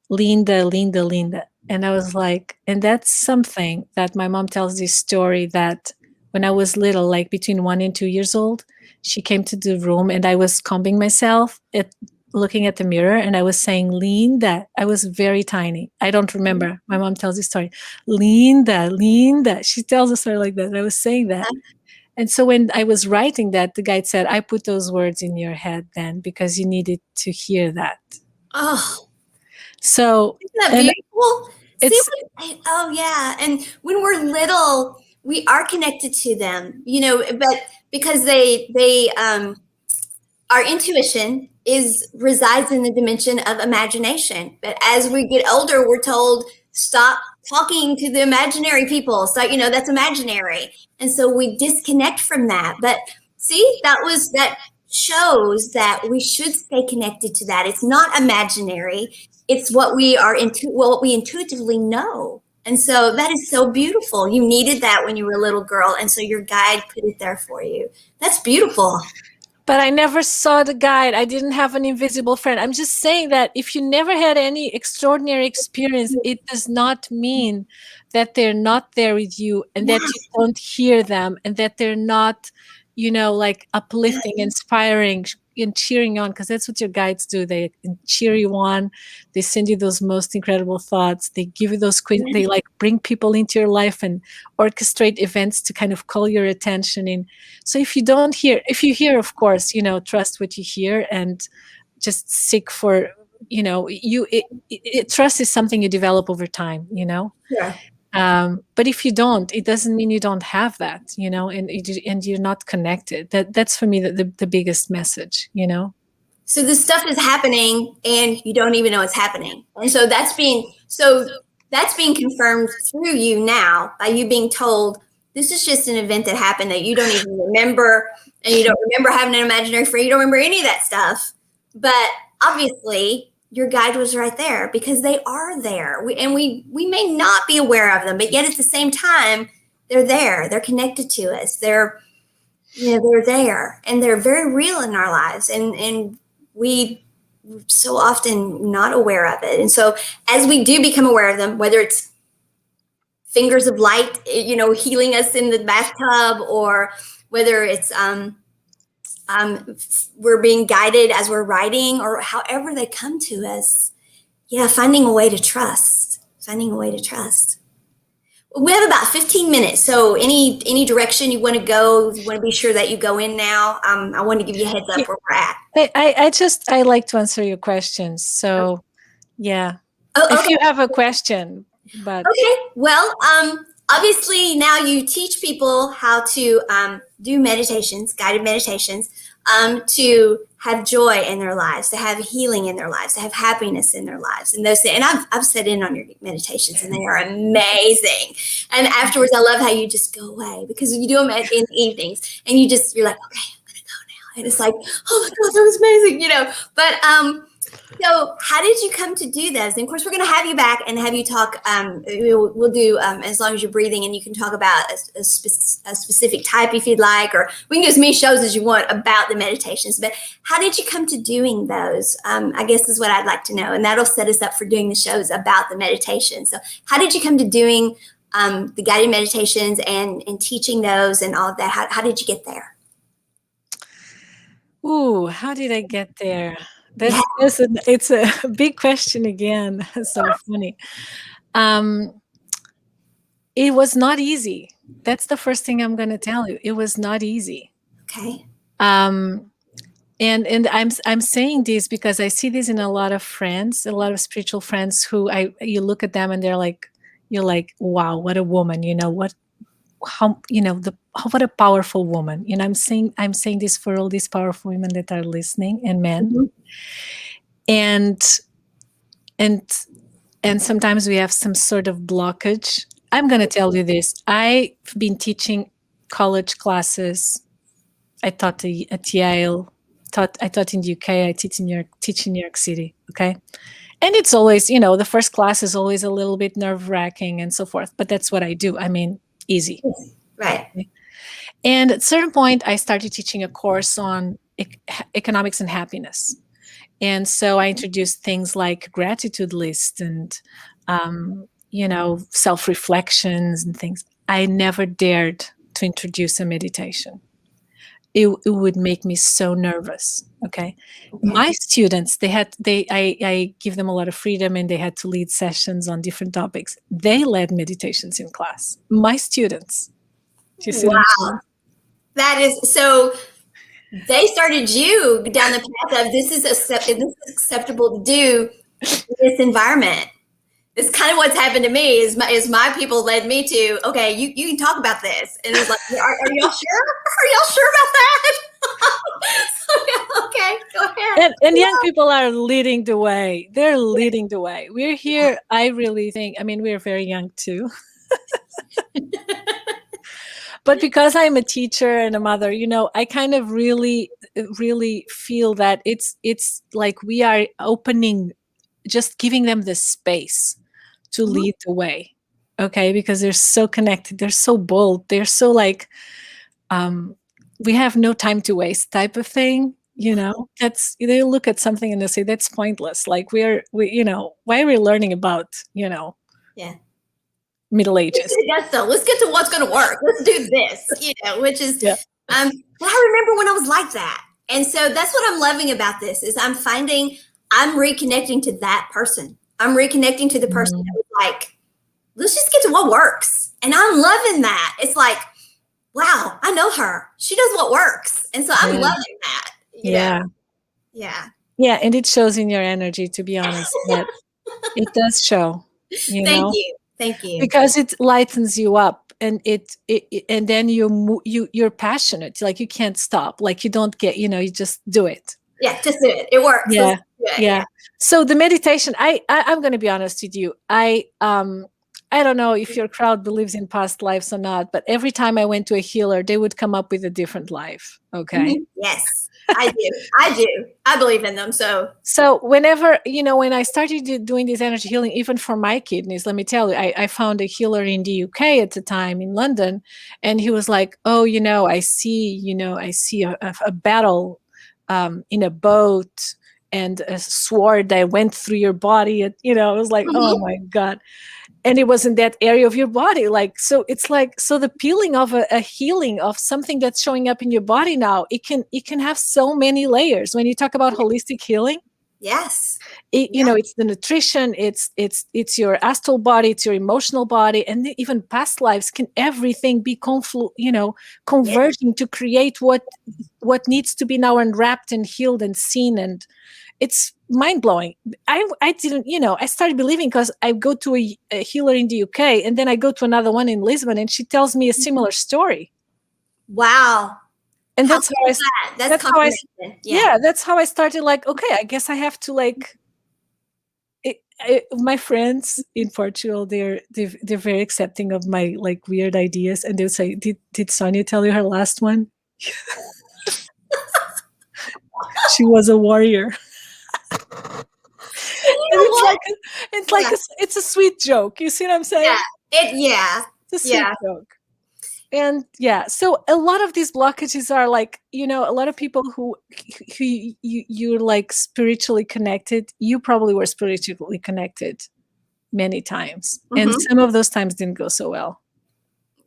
Linda, Linda, Linda. And I was like, and that's something that my mom tells this story, that when I was little, like between 1 and 2 years old, she came to the room and I was combing myself, looking at the mirror, and I was saying, Linda. I was very tiny. I don't remember. My mom tells this story. Linda, Linda. She tells a story like that. And I was saying that. And so when I was writing that, the guide said, I put those words in your head then because you needed to hear that. Oh, So, isn't that and beautiful? See, it's oh yeah. And when we're little, we are connected to them, but because our intuition is resides in the dimension of imagination. But as we get older, we're told stop talking to the imaginary people. So that's imaginary, and so we disconnect from that. But see, that shows that we should stay connected to that. It's not imaginary. It's what we are into, what we intuitively know. And so that is so beautiful. You needed that when you were a little girl, and so your guide put it there for you. That's beautiful. but I never saw the guide. I didn't have an invisible friend. I'm just saying that if you never had any extraordinary experience, it does not mean that they're not there with you, and that you Yes, don't hear them, and that they're not, like uplifting, yes. inspiring, and cheering you on, because that's what your guides do. They cheer you on. They send you those most incredible thoughts. They give you those they like bring people into your life and orchestrate events to kind of call your attention in. So if you hear, of course, trust what you hear, and just seek for, trust is something you develop over time, Sure. but if you don't, it doesn't mean you don't have that, and you're not connected. That's for me the biggest message. So this stuff is happening and you don't even know it's happening. And so that's being confirmed through you now by you being told this is just an event that happened that you don't even remember, and you don't remember having an imaginary friend, you don't remember any of that stuff. But obviously your guide was right there because they are there. We may not be aware of them, but yet at the same time they're there. They're connected to us. they're there and they're very real in our lives, and we so often not aware of it. And so as we do become aware of them, whether it's fingers of light, healing us in the bathtub, or whether it's we're being guided as we're writing, or however they come to us, finding a way to trust. We have about 15 minutes, so any direction you want to go, you want to be sure that you go in now. I want to give you a heads up where we're at. I like to answer your questions. So yeah. Oh, If okay. you have a question, but Okay. Well, obviously now you teach people how to do meditations, guided meditations, to have joy in their lives, to have healing in their lives, to have happiness in their lives, and those things. And I've sat in on your meditations, and they are amazing. And afterwards, I love how you just go away, because you do them in the evenings, and you're like, okay, I'm gonna go now, and it's like, oh my god, that was amazing. But so how did you come to do those? And of course, we're going to have you back and have you talk. We'll do as long as you're breathing, and you can talk about a specific type if you'd like, or we can do as many shows as you want about the meditations. But how did you come to doing those? I guess is what I'd like to know, and that'll set us up for doing the shows about the meditation. So how did you come to doing the guided meditations and teaching those and all of that? How did you get there? ooh, how did I get there? It's a big question again. So funny. It was not easy. That's the first thing I'm going to tell you. It was not easy. Okay. And I'm saying this because I see this in a lot of friends, a lot of spiritual friends who you look at them and you're like, wow, what a woman, what a powerful woman. I'm saying this for all these powerful women that are listening, and men. Mm-hmm. And sometimes we have some sort of blockage. I'm going to tell you this. I've been teaching college classes. I taught at Yale. I taught in the UK. I teach in New York City. Okay, and it's always, the first class is always a little bit nerve-wracking and so forth. But that's what I do. I mean, easy. Right. Okay? And at a certain point, I started teaching a course on economics and happiness. And so I introduced things like gratitude list and, self-reflections and things. I never dared to introduce a meditation. It would make me so nervous. Okay. My students, I give them a lot of freedom, and they had to lead sessions on different topics. They led meditations in class. My students. Do you see what I'm saying? That is so. They started you down the path of this is acceptable to do in this environment. It's kind of what's happened to me. Is my people led me to, okay, you can talk about this, and it was like, are y'all sure? Are y'all sure about that? So, okay, go ahead. And young people are leading the way. They're leading the way. We're here. I really think. I mean, we're very young too. But because I'm a teacher and a mother, I kind of really, really feel that it's like we are opening, just giving them the space to lead the way. Okay, because they're so connected, they're so bold, they're so like, we have no time to waste type of thing. That's, they look at something and they say that's pointless. Like why are we learning about Yeah. Middle Ages? Let's get to what's going to work. Let's do this, which is, Yeah. I remember when I was like that. And so that's what I'm loving about this is I'm reconnecting to that person. I'm reconnecting to the person that was like, let's just get to what works. And I'm loving that. It's like, wow, I know her. She does what works. And so I'm loving that. Yeah. Yeah. And it shows in your energy, to be honest, but it does show, Thank you. Because it lightens you up, and and then you're passionate. Like you can't stop. Like you don't get, you just do it. Yeah, just do it. It works. Yeah. Yeah. So the meditation, I'm going to be honest with you. I don't know if your crowd believes in past lives or not, but every time I went to a healer, they would come up with a different life. Okay. Yes. I do. I do. I believe in them. So whenever, when I started doing this energy healing, even for my kidneys, let me tell you, I found a healer in the UK at the time in London, and he was like, oh, I see a battle in a boat and a sword that went through your body. I was like, oh Mhm. my God. And it was in that area of your body. Like, so it's like, so the peeling of a healing of something that's showing up in your body now, it can have so many layers. When you talk about holistic healing, Yes. Yeah. it's the nutrition, it's your astral body, it's your emotional body, and even past lives, can everything be Yeah. converging to create what needs to be now unwrapped and healed and seen. And it's mind-blowing. I didn't, I started believing because I go to a healer in the UK, and then I go to another one in Lisbon, and she tells me a similar story. Wow. And How that's how cool I is that? That's that's how I confirmation. Yeah. yeah, that's how I started, like, okay, I guess I have to, like, my friends in Portugal, they're very accepting of my, like, weird ideas, and they'll say, "Did Sonia tell you her last one? She was a warrior." And you And know what? Yeah. it's a sweet joke. You see what I'm saying? Yeah. Yeah. It's a sweet Yeah. joke. And yeah, so a lot of these blockages are like, a lot of people who you're like spiritually connected. You probably were spiritually connected many times, and Hmm. some of those times didn't go so well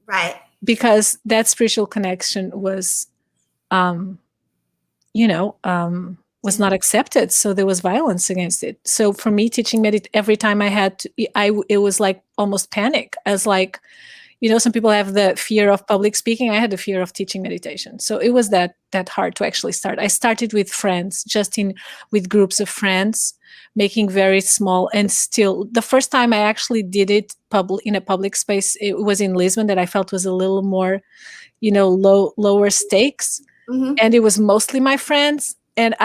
Right. because that spiritual connection um was Yeah. not accepted, so there was violence against it. So for me, teaching every time I had to, it was like almost panic, as like, some people have the fear of public speaking. I had the fear of teaching meditation. So it was that hard to actually start. I started with friends, with groups of friends, making very small. And still, the first time I actually did it in a public space, it was in Lisbon, that I felt was a little more, lower stakes. Hmm. And it was mostly my friends. And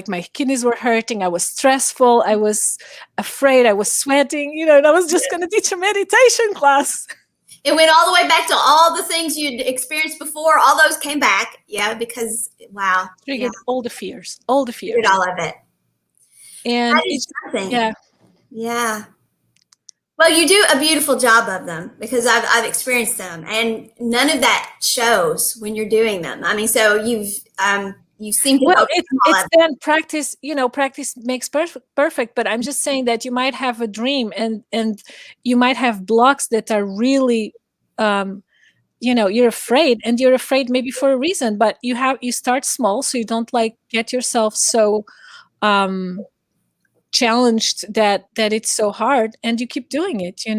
my kidneys were hurting. I was stressful. I was afraid. I was sweating, and I was just going to teach a meditation class. It went all the way back to all the things you'd experienced before. All those came back. Yeah. Because, wow. Yeah. Triggered all the fears, all the You did fears. all of it. That And is something. yeah, Yeah. Well, you do a beautiful job of them because I've experienced them, and none of that shows when you're doing them. I mean, so you seem to well, overcome all it's of then practice. Practice makes perfect. But I'm just saying that you might have a dream, and you might have blocks that are really, you're afraid, and you're afraid maybe for a reason. But you start small, so you don't, like, get yourself so challenged that it's so hard, and you keep doing it. it.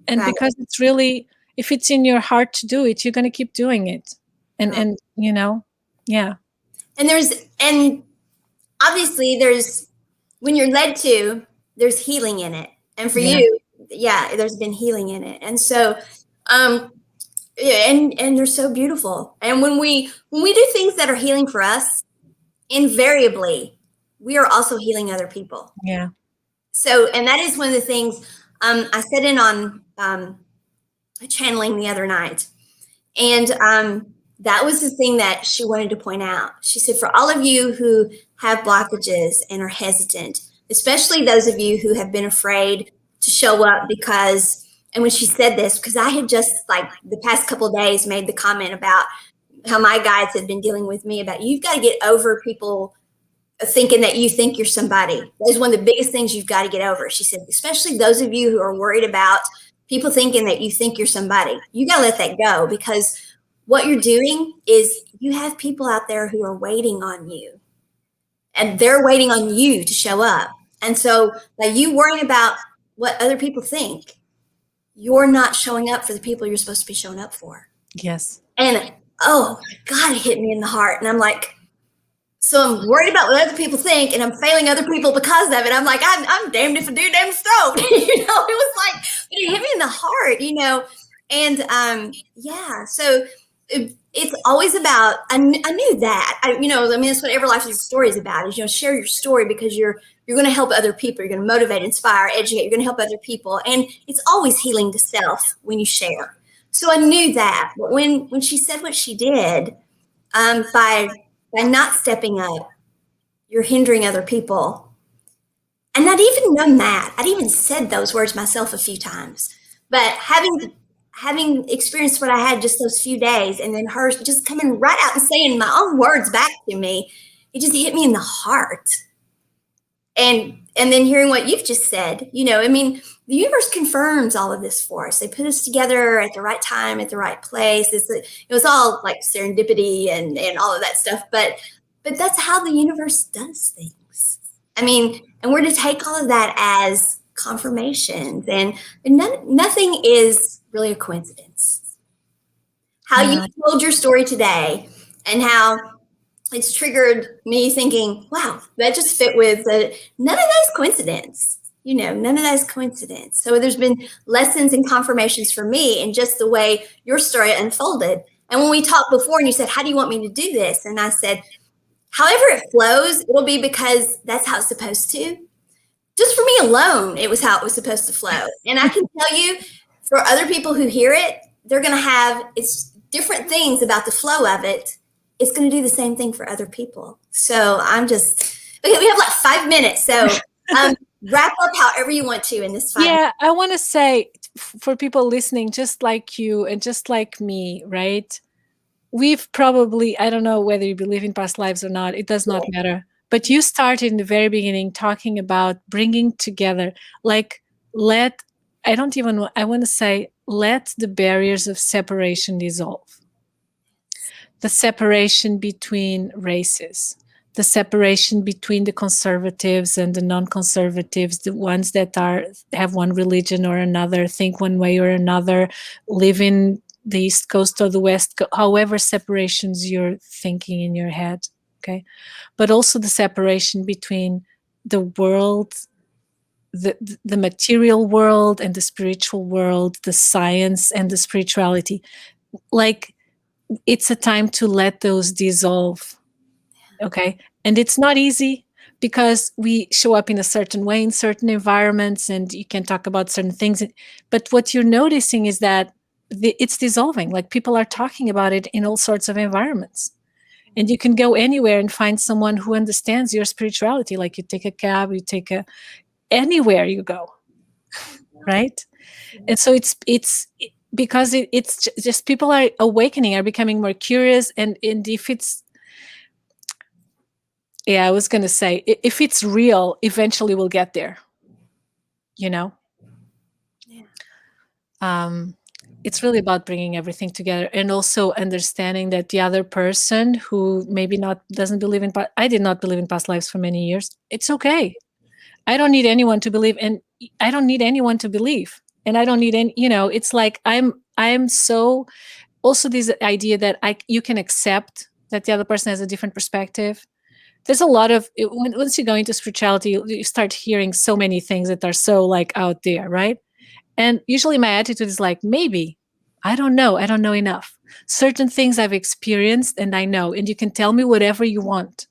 And Right. because it's really, if it's in your heart to do it, you're going to keep doing it. and Right. and yeah. And obviously there's when you're led to, there's healing in it, and for Yeah. you, yeah, there's been healing in it, and so um yeah, and they're so beautiful. And when we do things that are healing for us, invariably we are also healing other people. Yeah. So, and that is one of the things I sat in on channeling the other night, and that was the thing that she wanted to point out. She said, for all of you who have blockages and are hesitant, especially those of you who have been afraid to show up because, and when she said this, because I had just like the past couple of days made the comment about how my guides had been dealing with me about you've got to get over people thinking that you think you're somebody. That is one of the biggest things you've got to get over. She said, especially those of you who are worried about people thinking that you think you're somebody, you got to let that go, because what you're doing is you have people out there who are waiting on you, and they're waiting on you to show up. And so by you worrying about what other people think, you're not showing up for the people you're supposed to be showing up for. Yes. And oh my God, it hit me in the heart. And I'm like, so I'm worried about what other people think, and I'm failing other people because of it. I'm like, I'm damned if I do, damned if I don't. It was like, it hit me in the heart. And yeah, so it's always about, I knew that. I mean, that's what Ever Life Story is about, is, share your story, because you're going to help other people. You're going to motivate, inspire, educate. You're going to help other people. And it's always healing to self when you share. So I knew that. But when she said what she did, by By not stepping up, you're hindering other people. And I'd even done that. I'd even said those words myself a few times. But having experienced what I had just those few days, and then her just coming right out and saying my own words back to me, it just hit me in the heart. And then hearing what you've just said, I mean, the universe confirms all of this for us. They put us together at the right time, at the right place. It was all like serendipity and all of that stuff. But that's how the universe does things. I mean, and we're to take all of that as confirmations, and nothing is really a coincidence. How you told your story today, and how it's triggered me thinking, wow, that just fit with none of that is coincidence. None of that is coincidence. So there's been lessons and confirmations for me in just the way your story unfolded. And when we talked before and you said, how do you want me to do this? And I said, however it flows, it'll be because that's how it's supposed to. Just for me alone, it was how it was supposed to flow. And I can tell you, for other people who hear it, they're going to have it's different things about the flow of it. It's going to do the same thing for other people. So okay, we have like 5 minutes. So wrap up however you want to in this 5 minutes. Yeah, I want to say for people listening, just like you and just like me, right? We've probably, I don't know whether you believe in past lives or not, it does not matter. But you started in the very beginning talking about bringing together, like I want to say, let the barriers of separation dissolve. The separation between races, the separation between the conservatives and the non-conservatives, the ones that have one religion or another, think one way or another, live in the East Coast or the West Coast, however separations you're thinking in your head, okay? But also the separation between the world, the material world and the spiritual world, the science and the spirituality. Like, it's a time to let those dissolve, okay? And it's not easy because we show up in a certain way in certain environments and you can talk about certain things. But what you're noticing is that it's dissolving. Like, people are talking about it in all sorts of environments. And you can go anywhere and find someone who understands your spirituality. Like, you take a cab, anywhere you go, right? And so it's because it's just people are awakening, are becoming more curious. And if it's, I was going to say, if it's real, eventually we'll get there, Yeah. It's really about bringing everything together and also understanding that the other person who maybe doesn't believe in, I did not believe in past lives for many years. It's okay. I don't need anyone to believe, and I don't need anyone to believe. And I don't need any, it's like I'm so also this idea that you can accept that the other person has a different perspective. There's a lot of once you go into spirituality, you start hearing so many things that are so like out there, right? And usually my attitude is like, maybe, I don't know enough. Certain things I've experienced and I know, and you can tell me whatever you want.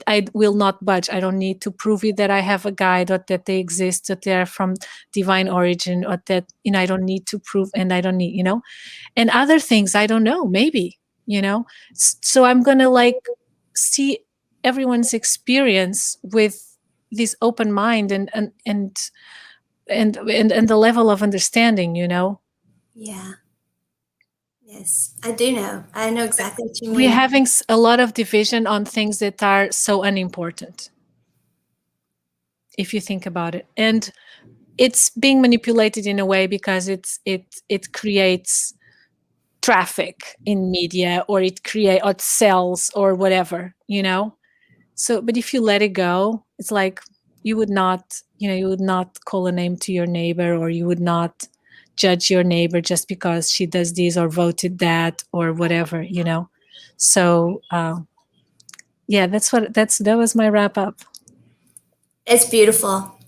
I will not budge. I don't need to prove it that I have a guide or that they exist, that they're from divine origin, or that, I don't need to prove, and I don't need, and other things I don't know, maybe, so I'm going to see everyone's experience with this open mind and the level of understanding, Yeah. Yes, I do know. I know exactly what you mean. We're having a lot of division on things that are so unimportant, if you think about it. And it's being manipulated in a way because it creates traffic in media, or it sells or whatever, So, but if you let it go, it's like you would not call a name to your neighbor, or you would not judge your neighbor just because she does this or voted that or whatever, So, that was my wrap up. It's beautiful.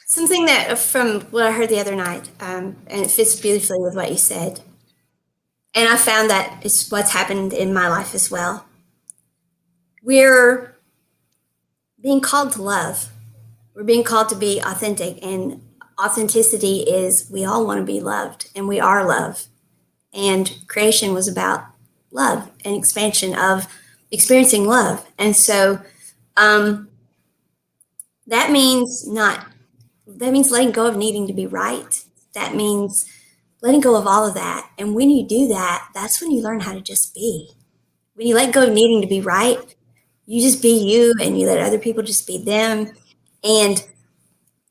Something that from what I heard the other night, and it fits beautifully with what you said. And I found that it's what's happened in my life as well. We're being called to love. We're being called to be authentic, and authenticity is we all want to be loved, and we are love. and creation was about love and expansion of experiencing love. And so um, that means not, that means letting go of needing to be right. That means letting go of all of that. And when you do that, that's when you learn how to just be. When you let go of needing to be right, you just be you and you let other people just be them. And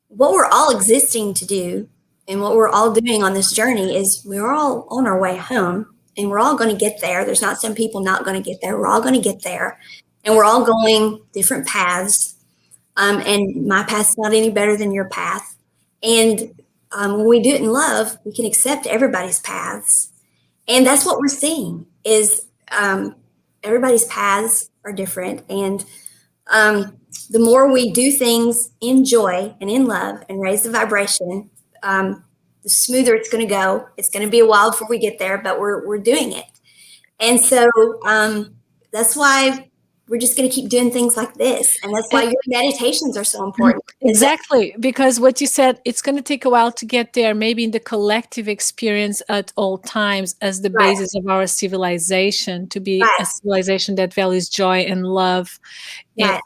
what we're all existing to do and what we're all doing on this journey is we're all on our way home and we're all going to get there. There's not some people not going to get there. We're all going to get there and we're all going different paths. And my path's not any better than your path. And when we do it in love, we can accept everybody's paths. And that's what we're seeing is everybody's paths are different. And the more we do things in joy and in love and raise the vibration, the smoother it's going to go. It's going to be a while before we get there, but we're doing it. And so that's why we're just going to keep doing things like this. And that's why your meditations are so important. Exactly. Because what you said, it's going to take a while to get there, maybe in the collective experience at all times as the Right. basis of our civilization, to be Right. a civilization that values joy and love, Right.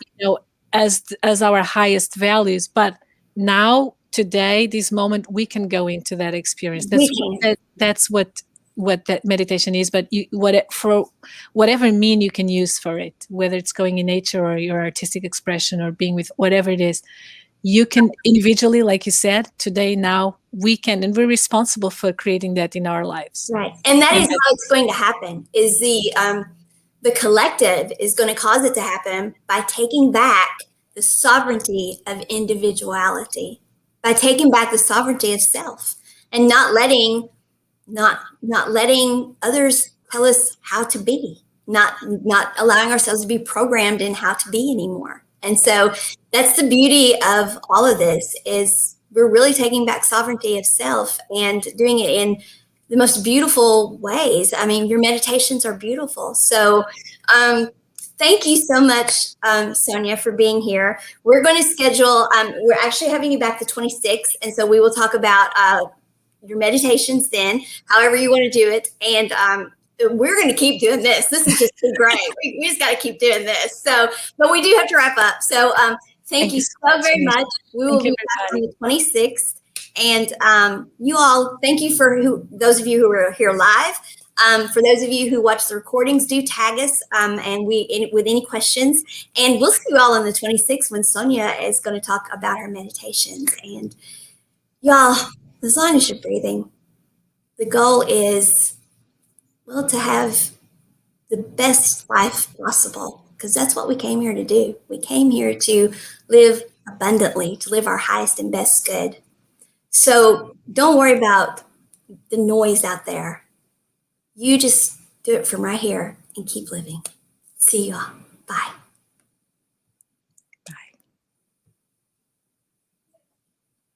as our highest values. But now, today, this moment, we can go into that experience. That's what that meditation is. But for whatever mean you can use for it, whether it's going in nature or your artistic expression or being with whatever it is, you can individually, like you said, today, now, we can, and we're responsible for creating that in our lives. Right. And that is how it's going to happen, is the collective is going to cause it to happen by taking back the sovereignty of individuality, by taking back the sovereignty of self and not letting others tell us how to be, not allowing ourselves to be programmed in how to be anymore. And so that's the beauty of all of this, is we're really taking back sovereignty of self and doing it in the most beautiful ways. I mean, your meditations are beautiful. So thank you so much, Sonia, for being here. We're going to schedule, we're actually having you back the 26th. And so we will talk about your meditations then, however you want to do it. And we're going to keep doing this. This is just great. We just got to keep doing this. So, but we do have to wrap up. So thank you so very much. We will be back on the 26th. And you all, thank you for those of you who are here live. For those of you who watch the recordings, do tag us and with any questions. And we'll see you all on the 26th when Sonia is going to talk about her meditations. And y'all, as long as you're breathing, the goal is, well, to have the best life possible, because that's what we came here to do. We came here to live abundantly, to live our highest and best good. So don't worry about the noise out there. You just do it from right here and keep living. See you all. Bye.